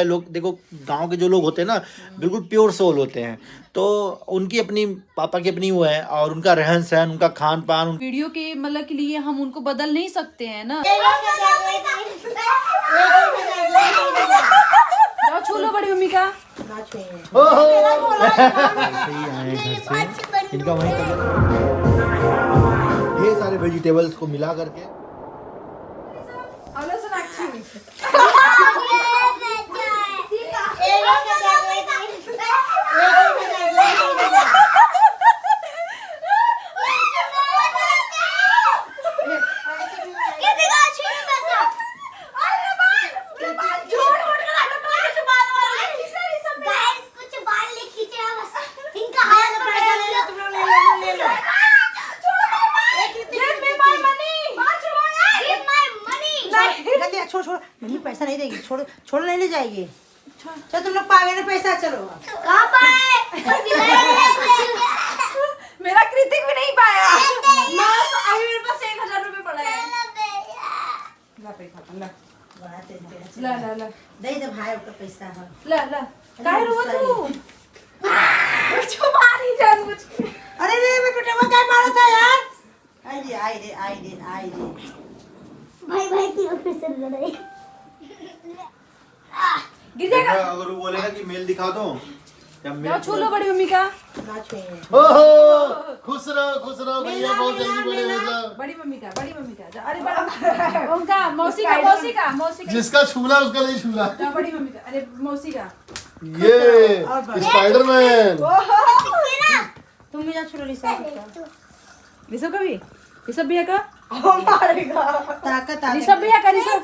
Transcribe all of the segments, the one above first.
लोग देखो, गांव के जो लोग होते हैं ना, बिल्कुल प्योर सोल होते हैं, तो उनकी अपनी पापा की अपनी वो है, और उनका रहन सहन, उनका खान पान, वीडियो के मतलब के लिए हम उनको बदल नहीं सकते हैं ना। जाओ छू लो बड़ी मम्मी का। इनका वहीं ढेर सारे वेजिटेबल्स को मिला करके छोड़ मम्मी पैसा नहीं देगी, छोड़ नहीं ले जाएगी। चलो तुम लोग पागल है, पैसा चलो कहाँ पाए? मेरा कृतिक भी नहीं पाया। अभी मेरे पास 1000 रुपए पड़ा है। ला ला ला दे दे भाई का पैसा है। ला ला काहे रो तू? छुपा नहीं जान मुझ। अरे रे मैं टूटे वो क्या मारा था यार। आई रे भाई तीनों फिर से लड़ाई गिर जाएगा। अगर वो बोलेगा कि मेल दिखा दो, जाओ छू लो बड़ी मम्मी का। ओहो खुश रहो भैया, बहुत जल्दी बड़े हो जाओ। बड़ी मम्मी का जा। अरे बड़ा उनका मौसी का जिसका छूला उसका नहीं छूला। जा बड़ी मम्मी का। अरे मौसी का ये स्पाइडरमैन। तुम भी जा छोड़ो लिसा ऋषभ का भी, ऋषभ भैया का ताकत आ ऋषभ भैया का ऋषभ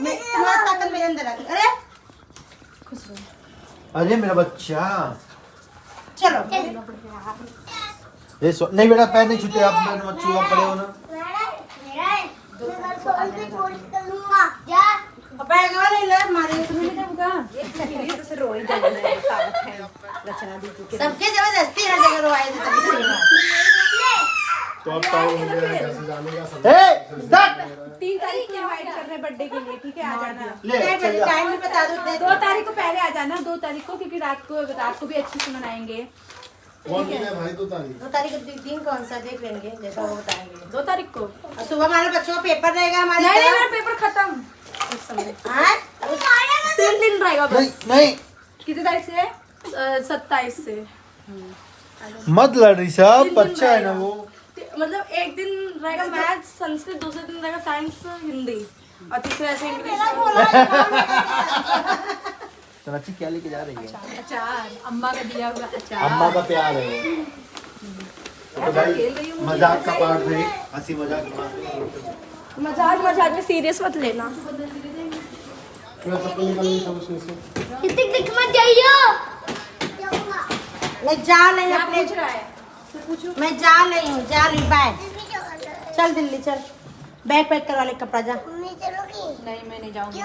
तुम्हारा ताकत मेरे अंदर आ गई। अरे अरे मेरा बच्चा, चलो ये नहीं बेटा, पैर नहीं छूते आप, मेरे बच्चों आप पड़े हो ना। बैग वाले ले मारे सबके जबरदस्ती हर जगह रोवाए थे तो अब टाइम हो गया है घर से जाने का। 3 तारीख को इनवाइट कर रहे हैं बर्थडे के लिए, ठीक है? आ जाना। टाइम भी बता दो। 2 तारीख को पहले आ जाना, 2 तारीख को, क्योंकि रात को भी अच्छे से मनाएंगे। कौन दिन है भाई? 2 तारीख को दिन कौन सा देख लेंगे, जैसा वो बताएंगे। 2 तारीख को और सुबह हमारे बच्चों का पेपर रहेगा हमारे। नहीं मेरा पेपर खत्म इस समय। 3 दिन रहेगा बस। नहीं कितनी तारीख से? 27 से। मत लड़ रही साहब, बच्चा है ना वो। मतलब एक दिन रहेगा मैथ्स संस्कृत, दूसरे दिन रहेगा साइंस हिंदी, और तीसरे ऐसे इंग्लिश। तनाची क्या लेके जा रही है? अचार, अम्मा का दिया हुआ अचार। अम्मा का प्यार है तो भाई, मजाक का पार्ट है, हंसी मजाक में सीरियस मत लेना। दिख मत जाइयो। मैं जा नहीं अपने, पूछ रहा है पूछो। मैं जा नहीं हूँ, जा रही बैग। चल दिल्ली चल, बैग पैक करवा ले, कपड़ा जा। नहीं मैं नहीं जाऊंगी,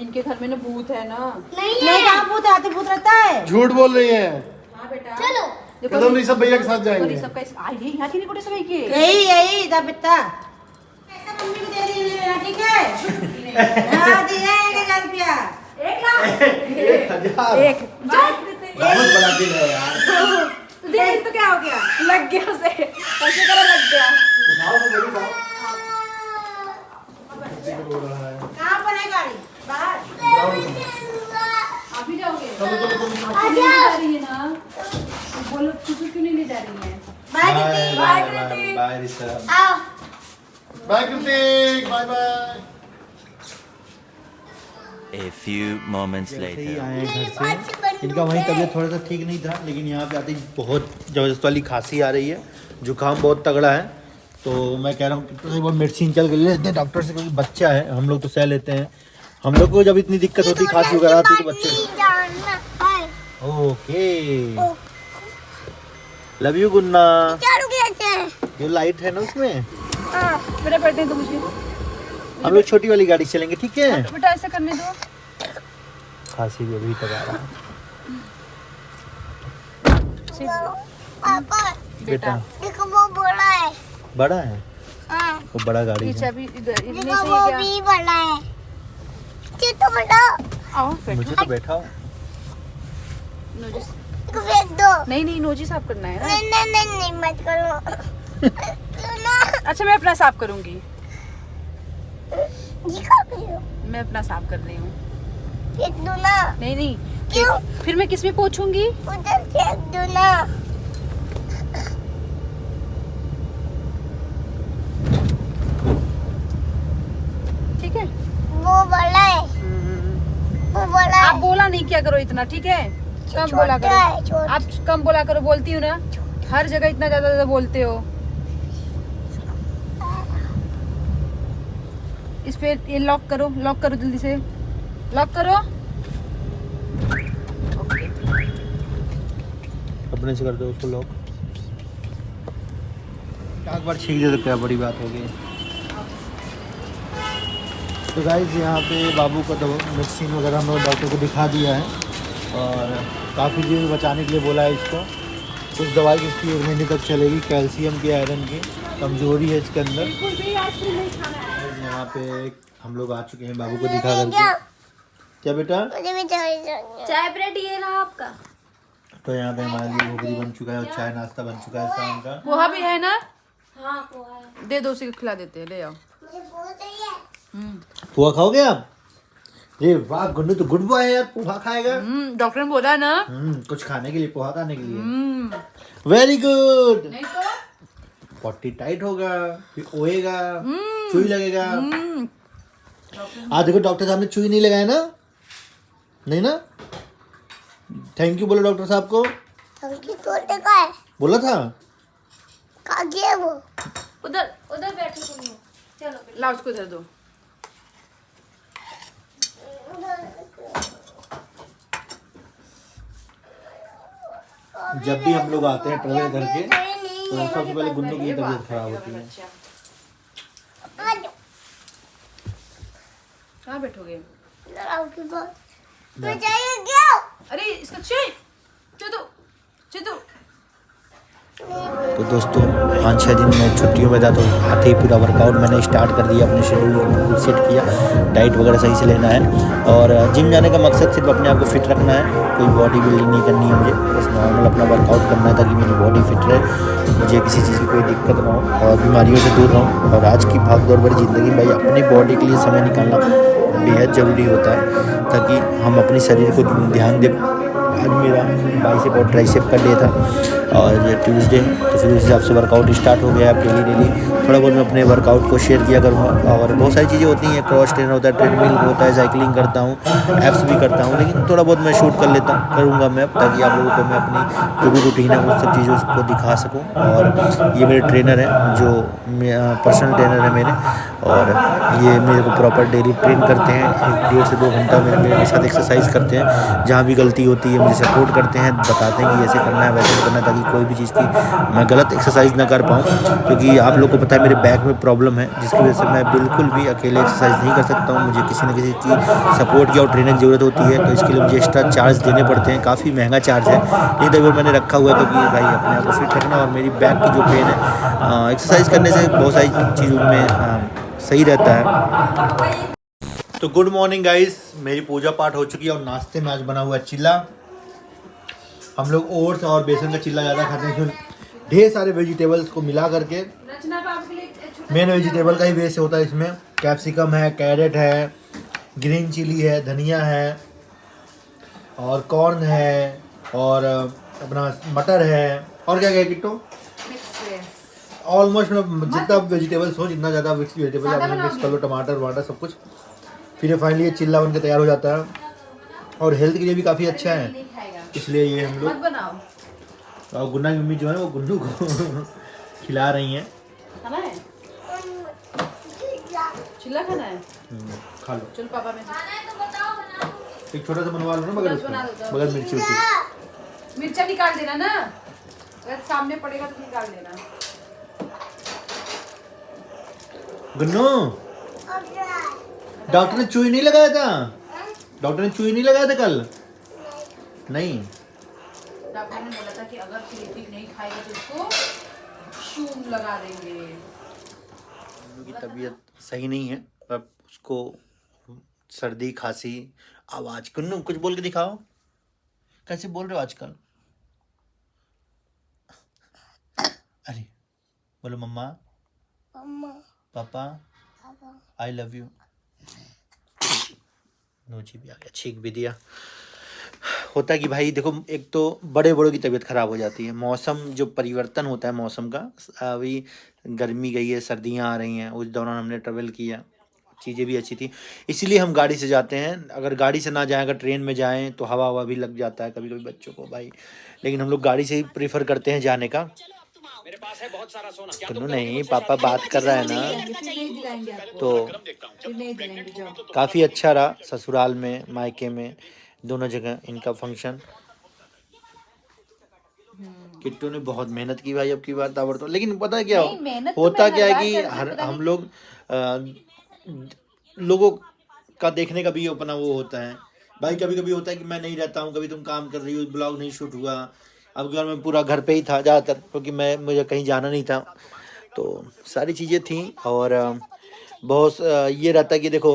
इनके घर में ना भूत है ना। नहीं कहाँ भूत है, आते भूत रहता है। झूठ बोल रही है। हाँ बेटा चलो कदम ऋषभ भैया के साथ जाएंगे। ऋषभ का आई है यहाँ की नहीं, कोटे सब के यही इधर बेटा पैसा मम्मी को दे दीजिए, ठीक है? हाँ दिया 1000 रुपया। 1 लाख 1000 एक बहुत बड़ा दिल है यार। तो क्या हो गया? लग गया उसे, ऐसे करो लग गया। उठाओ तो मेरी बात। कहाँ पर है गाड़ी? बाहर। अभी जाओगे? चलो जा रही है ना, बोलो क्यों नहीं ले जा रही है? Bye Rishabh. Bye Kritik, bye bye. A few moments later. आए घर से, इनका वहीं तबीयत थोड़ा सा ठीक नहीं था, लेकिन यहाँ पे आते ही बहुत ज़बरदस्त वाली खांसी आ रही है, जुकाम बहुत तगड़ा है। तो मैं कह रहा हूँ कि एक बार मेडिसिन चल के ले लेते हैं डॉक्टर से, क्योंकि बच्चा है, हम लोग तो सह लेते हैं। हम लोग को जब इतनी दिक्कत होती, खांसी वगैरह आती तो बच्चे। ओके लव यू गुन्ना। ये लाइट है ना उसमें। मेरे बर्थडे तो मुझे हम लोग छोटी वाली गाड़ी चलेंगे, ठीक है? बेटा ऐसा करने दो। खांसी भी अभी तक आ रहा है बेटा। देखो वो बड़ा है। बड़ा है हाँ। वो, बड़ा गाड़ी पीछे है। अभी इधर इतने देखो से वो क्या? भी बड़ा है। ये तो बड़ा आओ मुझे तो बैठा हो। नोजिस इसको फेंक दो। नहीं नहीं नोजी साफ करना है ना। नहीं नहीं नहीं नहीं मत करो। ना अच्छा मैं अपना साफ करूंगी। ये कर रही हो? मैं अपना साफ कर रही हूँ। फेंक दो ना। नहीं नहीं क्यों? फिर मैं किस में पोंछूंगी? उधर फेंक दो ना। ठीक है। वो बड़ा है, वो बड़ा आप है। बोला नहीं क्या करो इतना, ठीक है? कम बोला छोटा है, करो। छोटा। आप कम बोला करो, बोलती हूँ ना। हर जगह इतना ज्यादा बोलते हो। इस पे ये लॉक करो जल्दी से, लॉक करो। ओके अपने से कर दो उसको लॉक। एक बार छीन दे तो क्या बड़ी बात हो गई। तो गाइस यहाँ पे बाबू का वैक्सीन वगैरह हम लोग डॉक्टर को दिखा दिया है और काफ़ी दिन बचाने के लिए बोला है इसको। कुछ दवाई इसकी 1 महीने तक चलेगी, कैल्शियम की, आयरन की कमजोरी है इसके अंदर। यहाँ पे हम लोग आ चुके हैं बाबू को दिखा करके। क्या बेटा? मुझे भी चाहिए। चाय ब्रेड ये रहा आपका। तो यहाँ पे हमारे लिए भोगरी बन चुका है और चाय नाश्ता बन चुका है शाम का। पोहा भी है ना? हाँ पोहा है। दे दो, उसी को खिला देते हैं, ले आओ। मुझे पोहा चाहिए। पोहा खाओगे आप? ये वाह, गुन्नू तो गुड बॉय है यार, पोहा खाएगा। डॉक्टर ने बोला ना। कुछ खाने के लिए, पोहा खाने के लिए। Very good. नहीं तो पॉटी टाइट होगा, फिर ओएगा, चुई लगेगा। आज देखो डॉक्टर साहब ने चुई नहीं लगाया ना, नहीं ना? थैंक यू बोलो डॉक्टर साहब को। हमकी छोटे का है। बोला था। कहाँ गया वो? उधर उधर बैठो तुम लोग। चलो लाओ उसको इधर दो। जब भी हम लोग आते हैं ट्रेवल करके तो सबसे पहले गुन्नू की तबीयत खराब होती है। कहाँ बैठोगे? लड़ाओ की बात। मैं चाहिए क्या? अरे इसका चलो तो दोस्तों 5-6 दिन में छुट्टियों में था तो आते ही पूरा वर्कआउट मैंने स्टार्ट कर दिया, अपने शेड्यूल सेट किया। डाइट वगैरह सही से लेना है और जिम जाने का मकसद सिर्फ अपने आप को फिट रखना है, कोई बॉडी बिल्डिंग नहीं करनी है मुझे, बस नॉर्मल अपना वर्कआउट करना है ताकि मेरी बॉडी फिट रहे, मुझे किसी चीज़ की कोई दिक्कत ना हो और बीमारियों से दूर रहूँ। और आज की भागदौड़ भरी ज़िंदगी में भाई अपनी बॉडी के लिए समय निकालना बेहद ज़रूरी होता है ताकि हम अपने शरीर को ध्यान दें। आज मेरा बाइसेप और ट्राइसेप का डे था और ये ट्यूसडे, तो फिर उस हिसाब से वर्कआउट स्टार्ट हो गया। अब डेली थोड़ा बहुत मैं अपने वर्कआउट को शेयर किया करूँगा और बहुत सारी चीज़ें होती हैं, क्रॉस ट्रेनर होता है, ट्रेडमिल होता है, साइकिलिंग करता हूँ, एप्स भी करता हूँ, लेकिन थोड़ा बहुत मैं शूट कर लेता हूँ, करूँगा मैं ताकि आप लोगों को मैं अपनी जो भी रूटीन है उन सब चीज़ों को दिखा सकूँ। और ये मेरे ट्रेनर हैं जो पर्सनल ट्रेनर है मेरे, और ये मेरे को प्रॉपर डेली ट्रेन करते हैं, 1.5 से 2 घंटा मेरे साथ एक्सरसाइज करते हैं। जहाँ भी गलती होती है मुझे सपोर्ट करते हैं, बताते हैं कि ऐसे करना है वैसे करना है ताकि कोई भी चीज़ की मैं गलत एक्सरसाइज ना कर पाऊँ, क्योंकि आप लोग को पता है मेरे बैक में प्रॉब्लम है जिसकी वजह से मैं बिल्कुल भी अकेले एक्सरसाइज नहीं कर सकता हूँ, मुझे किसी न किसी की सपोर्ट की और ट्रेनर की ज़रूरत होती है। तो इसके लिए मुझे एक्स्ट्रा चार्ज देने पड़ते हैं, काफ़ी महंगा चार्ज है, लेकिन तभी वो मैंने रखा हुआ है क्योंकि भाई अपने आप को फिट रखना और मेरी बैक की जो पेन है एक्सरसाइज करने से बहुत सारी चीज़ों में सही रहता है। तो गुड मॉर्निंग गाइस, मेरी पूजा पाठ हो चुकी है और नाश्ते में आज बना हुआ है चिल्ला। हम लोग ओट्स और बेसन का चिल्ला ज़्यादा खाते हैं, ढेर सारे वेजिटेबल्स को मिला करके। मेन वेजिटेबल का ही बेस होता है इसमें, कैप्सिकम है, कैरेट है, ग्रीन चिली है, धनिया है और कॉर्न है और अपना मटर है और क्या क्या किट्टो ऑलमोस्ट मतलब जितना वेजिटेबल्स हो, जितना ज़्यादा वेजिटेबल आप मिक्स कर लो, टमाटर वमाटर सब कुछ, फिर फाइनली ये चिल्ला बन के तैयार हो जाता है और हेल्थ के लिए भी काफ़ी अच्छा है, इसलिए ये हम लोग और गुन्ना की मम्मी जो है वो गुन्नू को खिला रही हैं। खाना है? चिल्ला खाना है? खा लो। चल पापा में एक छोटा सा बनवा लो ना, मगर मिर्ची उर्ची मिर्चा निकाल देना ना, अगर सामने पड़ेगा तो निकाल देना। गुन्नू डॉक्टर ने चूई नहीं लगाया था, डॉक्टर ने चूई नहीं लगाया था कल? नहीं, डॉक्टर ने बोला था कि अगर क्रिएटिव नहीं खाएगा तो उसको शूम लगा देंगे। उनकी तबीयत सही नहीं है, अब उसको सर्दी खांसी आवाज कुन्नू कुछ बोल के दिखाओ, कैसे बोल रहे हो आजकल? अरे बोलो मम्मा, मम्मा पापा, पापा आई लव यू। नोची भी आ गया, छींक भी दिया। होता है कि भाई देखो, एक तो बड़े बड़ों की तबीयत खराब हो जाती है, मौसम जो परिवर्तन होता है मौसम का, अभी गर्मी गई है, सर्दियाँ आ रही हैं, उस दौरान हमने ट्रेवल किया, चीज़ें भी अच्छी थी, इसीलिए हम गाड़ी से जाते हैं। अगर गाड़ी से ना जाएं, अगर ट्रेन में जाएं तो हवा हवा भी लग जाता है कभी कभी बच्चों को भाई, लेकिन हम लोग गाड़ी से ही प्रेफर करते हैं जाने का। कुन्नू नहीं, पापा बात कर रहा है ना, फिर नहीं दिलाएंगे आपको, तो फिर नहीं दिलाएंगे, जाओ। काफ़ी अच्छा रहा ससुराल में मायके में दोनों जगह इनका फंक्शन। किट्टू ने बहुत मेहनत की भाई, अब की बात ताबड़तोड़, लेकिन पता है क्या नहीं, मेहनत तो होता मैं क्या हर है बार कि करती हूँ, हर पता हम नहीं। लोग लोगों का देखने का भी अपना वो होता है भाई। कभी कभी होता है कि मैं नहीं रहता हूँ, कभी तुम काम कर रही हो, ब्लॉग नहीं शूट हुआ। अब घर में पूरा घर पे ही था ज़्यादातर, क्योंकि मुझे कहीं जाना नहीं था, तो सारी चीज़ें थी। और बहुत ये रहता है कि देखो,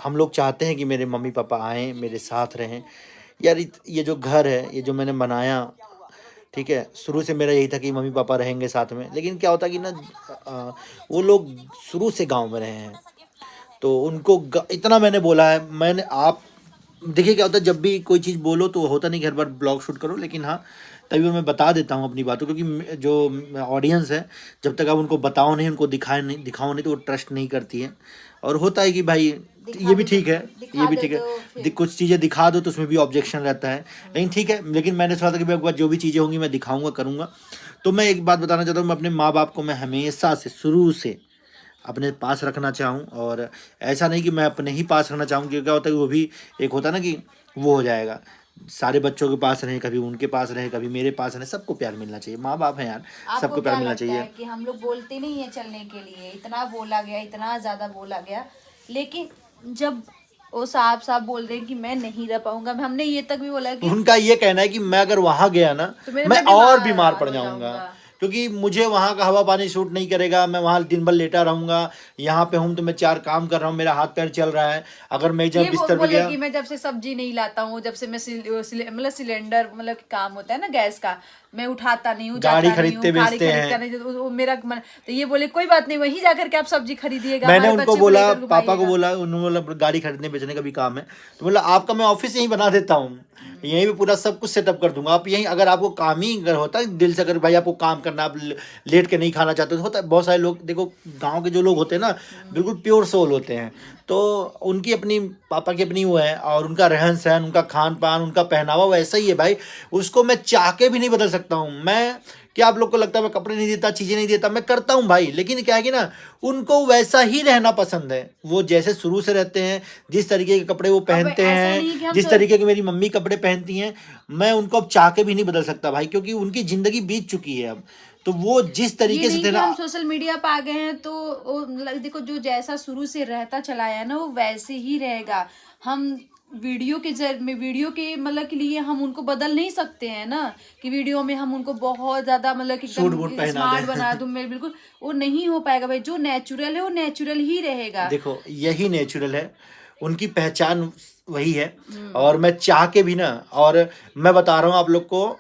हम लोग चाहते हैं कि मेरे मम्मी पापा आएँ, मेरे साथ रहें। यार ये जो घर है, ये जो मैंने बनाया, ठीक है, शुरू से मेरा यही था कि मम्मी पापा रहेंगे साथ में, लेकिन क्या होता है कि ना वो लोग शुरू से गांव में रहे हैं, तो उनको इतना मैंने बोला है, मैंने आप देखिए क्या होता है, जब भी कोई चीज़ बोलो तो होता नहीं कि हर बार ब्लॉग शूट करो, लेकिन हाँ तभी मैं बता देता हूँ अपनी बातों, क्योंकि जो ऑडियंस है, जब तक आप उनको बताओ नहीं, उनको दिखाओ नहीं तो वो ट्रस्ट नहीं करती है। और होता है कि भाई ये भी ठीक है, ये भी ठीक है, कुछ चीज़ें दिखा दो तो उसमें भी ऑब्जेक्शन रहता है, लेकिन ठीक है। लेकिन मैंने सोचा था कि मैं जो भी चीज़ें होंगी मैं दिखाऊंगा, करूँगा। तो मैं एक बात बताना चाहता हूँ, मैं अपने माँ बाप को मैं हमेशा से शुरू से अपने पास रखना चाहूँ, और ऐसा नहीं कि मैं अपने ही पास रखना चाहूँ, क्योंकि क्या होता है कि वो भी एक होता है ना कि वो हो जाएगा, सारे बच्चों के पास रहे, कभी उनके पास रहे, कभी मेरे पास रहे, सबको प्यार मिलना चाहिए, माँ बाप हैं यार, सबको प्यार मिलना चाहिए। कि हम लोग बोलते नहीं है चलने के लिए, इतना बोला गया, इतना ज्यादा बोला गया, लेकिन जब वो साफ साफ बोल रहे हैं कि मैं नहीं रह पाऊंगा, हमने ये तक भी बोला कि उनका ये कहना है कि मैं अगर वहां गया ना मैं और बीमार पड़ जाऊंगा, क्योंकि मुझे वहाँ का हवा पानी सूट नहीं करेगा, मैं वहाँ दिन भर लेटा रहूंगा। यहाँ पे हूँ तो मैं 4 काम कर रहा हूँ, मेरा हाथ पैर चल रहा है, अगर मैं जब बिस्तर पे गया, कि मैं जब से सब्जी नहीं लाता हूँ, जब से मैं मतलब सिलेंडर मतलब काम होता है ना गैस का, मैं उठाता नहीं हूँ, गाड़ी खरीदते बेचते हैं, वो मेरा मन, तो ये बोले कोई बात नहीं, वहीं जाकर के आप सब्जी खरीदिएगा। मैंने उनको बोला, पापा को बोला, उन्होंने बोला गाड़ी खरीदने बेचने का भी काम है, तो बोला आपका मैं ऑफिस यहीं बना देता हूँ, यहीं पे पूरा सब कुछ सेटअप कर दूंगा, आप यहीं, अगर आपको काम ही अगर होता है दिल से, अगर भाई आपको काम करना, आप लेट के नहीं खाना चाहते, तो होता है। बहुत सारे लोग देखो, गांव के जो लोग होते हैं ना, बिल्कुल प्योर सोल होते हैं, तो उनकी अपनी, पापा की अपनी वो है, और उनका रहन सहन, उनका खान पान, उनका पहनावा वैसा ही है भाई, उसको मैं चाह के भी नहीं बदल सकता हूँ। मैं क्या आप लोग को लगता है मैं कपड़े नहीं देता, चीज़ें नहीं देता, मैं करता हूँ भाई, लेकिन क्या है कि ना उनको वैसा ही रहना पसंद है, वो जैसे शुरू से रहते हैं, जिस तरीके के कपड़े वो पहनते हैं, जिस तरीके के मेरी मम्मी कपड़े पहनती हैं, मैं उनको अब चाह के भी नहीं बदल सकता भाई, क्योंकि उनकी ज़िंदगी बीत चुकी है अब, तो वो जिस तरीके से थे ना, हम सोशल मीडिया पे आ गए हैं, तो देखो जो जैसा शुरू से रहता चला है ना, वो वैसे ही रहेगा। हम वीडियो के मतलब के लिए हम उनको बदल नहीं सकते हैं ना, कि वीडियो में हम उनको बहुत ज्यादा मतलब कि स्मार्ट बना दूं, मैं बिल्कुल वो नहीं हो पाएगा भाई। जो नेचुरल है वो नेचुरल ही रहेगा। देखो यही नेचुरल है, उनकी पहचान वही है, और मैं चाह के भी ना, और मैं बता रहा हूँ आप लोग को,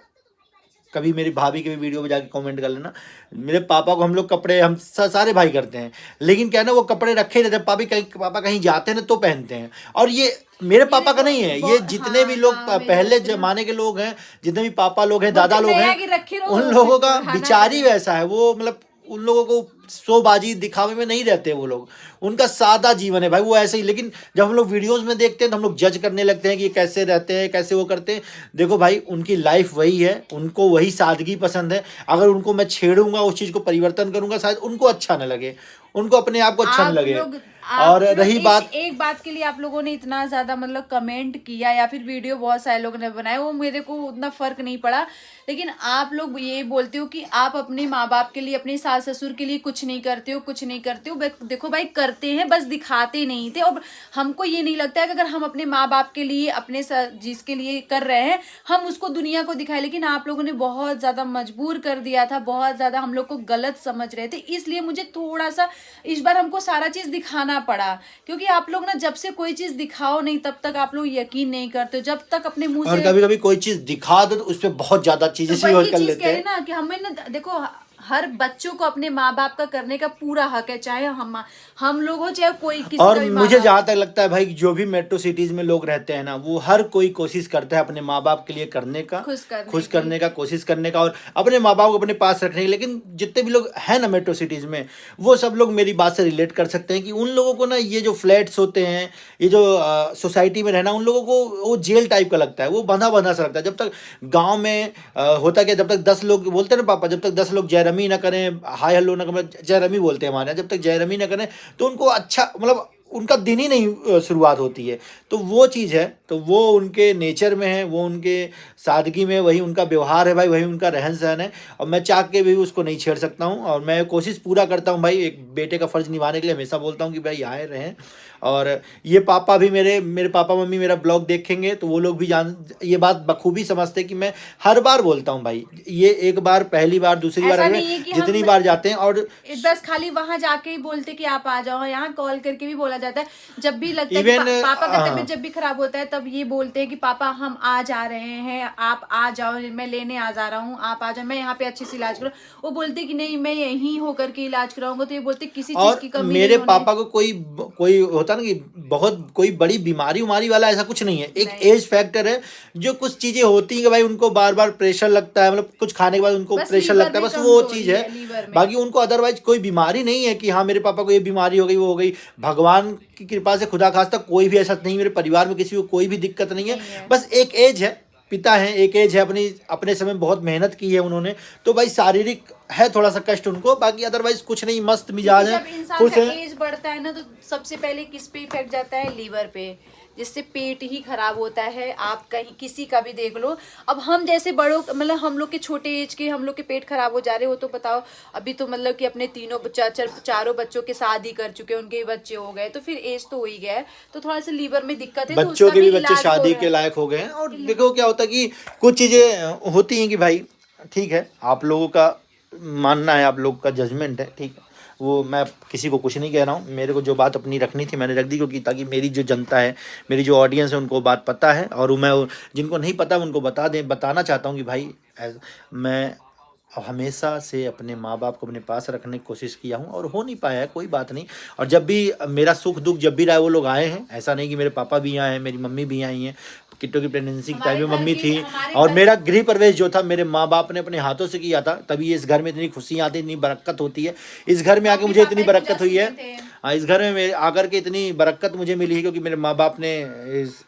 कभी मेरी भाभी के भी वीडियो में जाके कमेंट कर लेना, मेरे पापा को हम लोग कपड़े, हम सारे भाई करते हैं, लेकिन क्या है ना, वो कपड़े रखे रहते हैं, पापा कहीं जाते हैं ना तो पहनते हैं, और ये मेरे पापा का नहीं है, ये जितने भी लोग पहले जमाने के लोग हैं, जितने भी पापा लोग हैं, दादा लोग हैं, उन लोगों का विचार ही वैसा है, वो मतलब उन लोगों को शोबाजी दिखावे में नहीं रहते वो लोग, उनका सादा जीवन है भाई, वो ऐसे ही। लेकिन जब हम लोग वीडियोस में देखते हैं तो हम लोग जज करने लगते हैं कि ये कैसे रहते हैं, कैसे वो करते हैं। देखो भाई, उनकी लाइफ वही है, उनको वही सादगी पसंद है, अगर उनको मैं छेड़ूंगा, उस चीज़ को परिवर्तन करूंगा, शायद उनको अच्छा न लगे, उनको अपने आप को अच्छा न लगे। और रही बात, एक बात के लिए आप लोगों ने इतना ज्यादा मतलब कमेंट किया या फिर वीडियो बहुत सारे लोगों ने बनाए, वो मेरे को उतना फर्क नहीं पड़ा, लेकिन आप लोग ये बोलते हो कि आप अपने माँ बाप के लिए, अपने सास ससुर के लिए कुछ नहीं करते हो, कुछ नहीं करते हो। देखो भाई, करते हैं, बस दिखाते नहीं थे। और हमको ये नहीं लगता है कि अगर हम अपने माँ बाप के लिए, अपने जिसके लिए कर रहे हैं, हम उसको दुनिया को दिखाए, लेकिन आप लोगों ने बहुत ज्यादा मजबूर कर दिया था, बहुत ज्यादा हम लोग को गलत समझ रहे थे, इसलिए मुझे थोड़ा सा इस बार हमको सारा चीज दिखाना करना पड़ा, क्योंकि आप लोग ना जब से कोई चीज दिखाओ नहीं तब तक आप लोग यकीन नहीं करते हो, जब तक अपने मुंह और से। कभी कभी कोई चीज दिखा दो तो उस पर बहुत ज्यादा चीजें तो सी वही कर चीज लेते कह रहे हैं। ना कि हमें ना देखो हर बच्चों को अपने माँ बाप का करने का पूरा हक है, चाहे हम लोग हो चाहे कोई किसी और का भी माँ मुझे बाप। जहाँ तक लगता है भाई, जो भी मेट्रो सिटीज में लोग रहते हैं ना, वो हर कोई कोशिश करता है अपने माँ बाप के लिए करने का, खुश करने का, कोशिश करने का, और अपने माँ बाप को अपने पास रखने का। लेकिन जितने भी लोग हैं ना मेट्रो सिटीज में, वो सब लोग मेरी बात से रिलेट कर सकते हैं कि उन लोगों को ना ये जो फ्लैट्स होते हैं, ये जो सोसाइटी में रहना, उन लोगों को वो जेल टाइप का लगता है, वो बंधा बंधा सा लगता है। जब तक गाँव में होता क्या, जब तक 10 लोग बोलते हैं ना पापा, जब तक 10 लोग जयरमी ना करें, हाय हेलो ना करें, जयरमी बोलते हैं हमारे यहाँ, जब तक जयरमी ना करें तो उनको अच्छा मतलब उनका दिन ही नहीं शुरुआत होती है। तो वो चीज़ है, तो वो उनके नेचर में है, वो उनके सादगी में, वही उनका व्यवहार है भाई, वही उनका रहन सहन है। और मैं चाह के भी उसको नहीं छेड़ सकता हूँ, और मैं कोशिश पूरा करता हूँ भाई, एक बेटे का फ़र्ज़ निभाने के लिए हमेशा बोलता हूँ कि भाई आए रहें। और ये पापा भी मेरे पापा मम्मी मेरा ब्लॉग देखेंगे तो वो लोग भी ये बात बखूबी समझते हैं कि मैं हर बार बोलता हूँ भाई, ये एक बार, पहली बार, दूसरी बार, जितनी बार जाते हैं। और बस खाली वहां जाके ही बोलते कि आप आ जाओ, यहाँ कॉल करके भी बोला जाता है, जब भी लगता है Even, कि पापा का तबीयत जब भी खराब होता है तब ये बोलते हैं कि पापा हम आ जा रहे हैं, आप आ जाओ, मैं लेने आ जा रहा हूँ, आप आ जाओ, मैं यहाँ पे अच्छे से इलाज करूँ। वो बोलते कि नहीं मैं यहीं होकर के इलाज कराऊंगा, तो ये बोलते किसी चीज की कमी मेरे नहीं पापा को कोई होता ना कि बहुत कोई बड़ी बीमारी वाला ऐसा कुछ नहीं है, एक एज फैक्टर है, जो कुछ चीजें होती हैं कि भाई उनको बार बार प्रेशर लगता है, मतलब कुछ खाने के बाद उनको प्रेशर लगता है, बस वो चीज है। बाकी उनको अदरवाइज कोई बीमारी नहीं है कि हाँ मेरे पापा को ये बीमारी हो गई, वो हो गई। भगवान की कृपा से खुदा खास्ता कोई भी ऐसा नहीं, मेरे परिवार में किसी को कोई भी दिक्कत नहीं है। बस एक एज है, पिता है, एक एज है, अपने समय बहुत मेहनत की है उन्होंने, तो भाई शारीरिक है थोड़ा सा कष्ट उनको, बाकी अदरवाइज कुछ नहीं, मस्त मिजाज है, खुश है। एज बढ़ता है ना तो सबसे पहले किस पे इफेक्ट जाता है, लीवर पे, जिससे पेट ही खराब होता है। आप कहीं किसी का भी देख लो, अब हम जैसे बड़ों मतलब हम लोग के छोटे एज के हम लोग के पेट खराब हो जा रहे हो, तो बताओ अभी तो मतलब कि अपने चारों बच्चों के शादी कर चुके, उनके बच्चे हो गए, तो फिर एज तो हो ही गया है, तो थोड़ा सा लीवर में दिक्कत है, बच्चों के भी बच्चे शादी के लायक हो गए हैं। और देखो क्या होता है कि कुछ चीजें होती हैं कि भाई ठीक है, आप लोगों का मानना है, आप लोग का जजमेंट है, ठीक है, वो मैं किसी को कुछ नहीं कह रहा हूँ। मेरे को जो बात अपनी रखनी थी मैंने रख दी, क्योंकि ताकि मेरी जो जनता है, मेरी जो ऑडियंस है, उनको बात पता है, और मैं जिनको नहीं पता उनको बताना चाहता हूँ कि भाई मैं हमेशा से अपने माँ बाप को अपने पास रखने की कोशिश किया हूँ, और हो नहीं पाया है, कोई बात नहीं। और जब भी मेरा सुख दुख जब भी रहा है, वो लोग आए हैं, ऐसा नहीं कि मेरे पापा भी आए हैं, मेरी मम्मी भी आई हैं, किट्टो की प्रेगनेंसी के टाइम में मम्मी थी, और मेरा गृह प्रवेश जो था मेरे माँ बाप ने अपने हाथों से किया था, तभी इस घर में इतनी खुशियाँ आती, इतनी बरकत होती है। इस घर में आके मुझे इतनी बरकत हुई है, हाँ, इस घर में आकर के इतनी बरकत मुझे मिली है, क्योंकि मेरे माँ बाप ने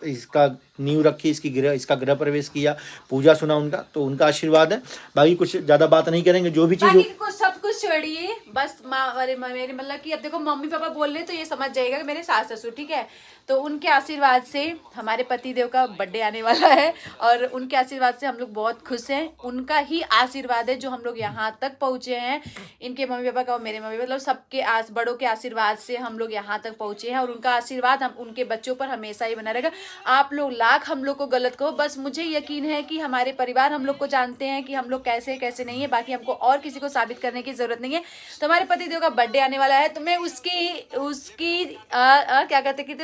इसका नींव रखी, इसका गृह प्रवेश किया, पूजा सुना उनका, तो उनका आशीर्वाद है। बाकी कुछ ज़्यादा बात नहीं करेंगे, जो भी चीज़ सब कुछ छोड़िए, बस मेरे मतलब कि अब देखो मम्मी पापा बोल रहे तो ये समझ जाएगा कि मेरे सास ससुर, ठीक है, तो उनके आशीर्वाद से हमारे पति देव का बर्थडे आने वाला है, और उनके आशीर्वाद से हम लोग बहुत खुश हैं। उनका ही आशीर्वाद है जो हम लोग यहाँ तक पहुँचे हैं, इनके मम्मी पापा का और मेरे मम्मी, मतलब सबके बड़ों के आशीर्वाद से हम लोग यहाँ तक पहुँचे हैं, और उनका आशीर्वाद हम उनके बच्चों पर हमेशा ही बना रहेगा। आप लोग लाख हम लोग को गलत कहो, बस मुझे यकीन है कि हमारे परिवार हम लोग को जानते हैं कि हम लोग कैसे कैसे नहीं है, बाकी हमको और किसी को साबित करने की जरूरत नहीं है। तो हमारे पति देव का बर्थडे आने वाला है, तो मैं उसकी क्या कहते कि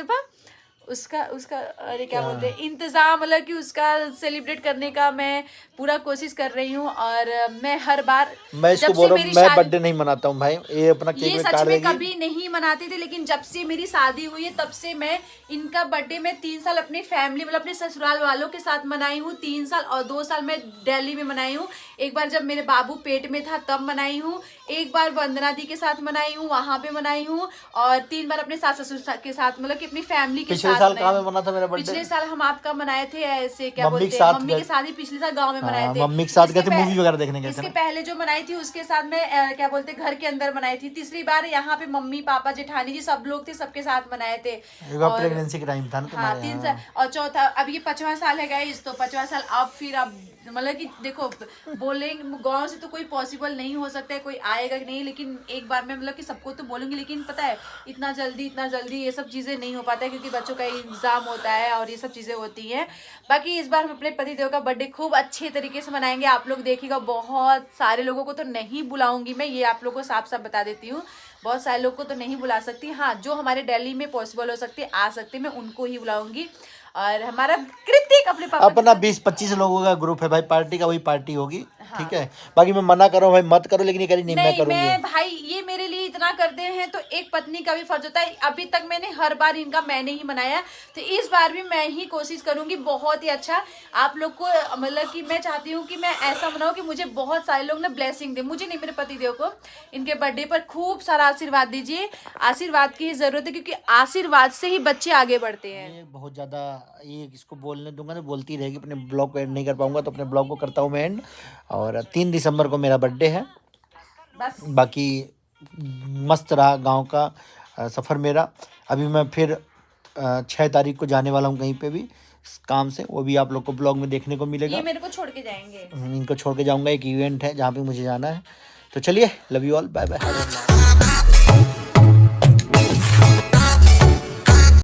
उसका अरे क्या बोलते हैं, इंतजाम, मतलब कि उसका सेलिब्रेट करने का मैं पूरा कोशिश कर रही हूँ। और मैं हर बार, मैं इसको बोल रहा हूँ, मैं बर्थडे नहीं मनाता हूँ भाई, ये अपना केक ये सच में कभी नहीं मनाते थे, लेकिन जब से मेरी शादी हुई है तब से मैं इनका बर्थडे में 3 साल अपनी फैमिली मतलब अपने ससुराल वालों के साथ मनाई हूँ, 3 साल, और 2 साल मैं दिल्ली में मनाई हूँ। एक बार जब मेरे बाबू पेट में था तब मनाई हूँ, एक बार वंदना दी के साथ मनाई हूँ, वहां पे मनाई हूँ, और 3 बार अपने सास ससुर के साथ, मतलब कि अपनी फैमिली के साथ। साल कहाँ में मना था मेरा बर्थडे? पिछले साल हम आपका मनाए थे ऐसे, क्या बोलते हैं, मम्मी के साथ ही पिछले साल गाँव में मनाए थे, मम्मी के साथ गए थे मूवी वगैरह देखने गए थे। इसके पहले जो मनाई थी उसके साथ में क्या बोलते घर के अंदर मनाई थी। तीसरी बार यहाँ पे मम्मी पापा जेठानी जी सब लोग थे, सबके साथ मनाए थे, प्रेगनेंसी के टाइम था ना। हाँ 3 साल, और चौथा अब ये 5वां साल है गाइस, तो 5वां साल अब फिर अब मतलब कि देखो बोलेंगे गांव से तो कोई पॉसिबल नहीं हो सकता है, कोई आएगा नहीं, लेकिन एक बार में मतलब कि सबको तो बोलूंगी, लेकिन पता है इतना जल्दी ये सब चीज़ें नहीं हो पाता है, क्योंकि बच्चों का एग्जाम होता है और ये सब चीज़ें होती हैं। बाकी इस बार हम अपने पतिदेव का बर्थडे खूब अच्छे तरीके से मनाएंगे, आप लोग देखिएगा। बहुत सारे लोगों को तो नहीं बुलाऊंगी मैं, ये आप लोगों को साफ साफ बता देती हूँ, बहुत सारे लोग को तो नहीं बुला सकती। हाँ, जो हमारे दिल्ली में पॉसिबल हो सकते आ सकते, मैं उनको ही बुलाऊंगी। और हमारा कृतिक अपने पापा अपना 20-25 लोगों का ग्रुप है भाई, पार्टी का वही पार्टी होगी। ठीक है, बाकी मैं मना कर रहा हूँ भाई मत करो, लेकिन ये कह रही नहीं मैं करूँगी। मैं भाई ये मेरे लिए इतना करते हैं तो एक पत्नी का भी फर्ज होता है। अभी तक मैंने हर बार इनका मैंने ही मनाया, तो इस बार भी मैं ही कोशिश करूंगी बहुत ही अच्छा आप लोग को, मतलब कि मैं चाहती हूँ कि मैं ऐसा मनाऊं कि मुझे बहुत सारे लोग ना ब्लेसिंग दे, मुझे नहीं मेरे पतिदेव को। इनके बर्थडे पर खूब सारा आशीर्वाद दीजिए, आशीर्वाद की जरूरत है, क्योंकि आशीर्वाद से ही बच्चे आगे बढ़ते हैं। ये बहुत ज़्यादा ये इसको बोलने दूंगा तो बोलती रहेगी, अपने ब्लॉग को एंड नहीं कर पाऊंगा, तो अपने ब्लॉग को करता हूँ मैं एंड। और 3 दिसंबर को मेरा बर्थडे है। बस बाकी मस्त रहा गांव का सफ़र मेरा। अभी मैं फिर 6 तारीख को जाने वाला हूँ कहीं पे भी काम से, वो भी आप लोग को ब्लॉग में देखने को मिलेगा। ये मेरे को छोड़ के जाएंगे, इनको छोड़ के जाऊँगा, एक इवेंट है जहाँ पे मुझे जाना है। तो चलिए, love you all, bye bye.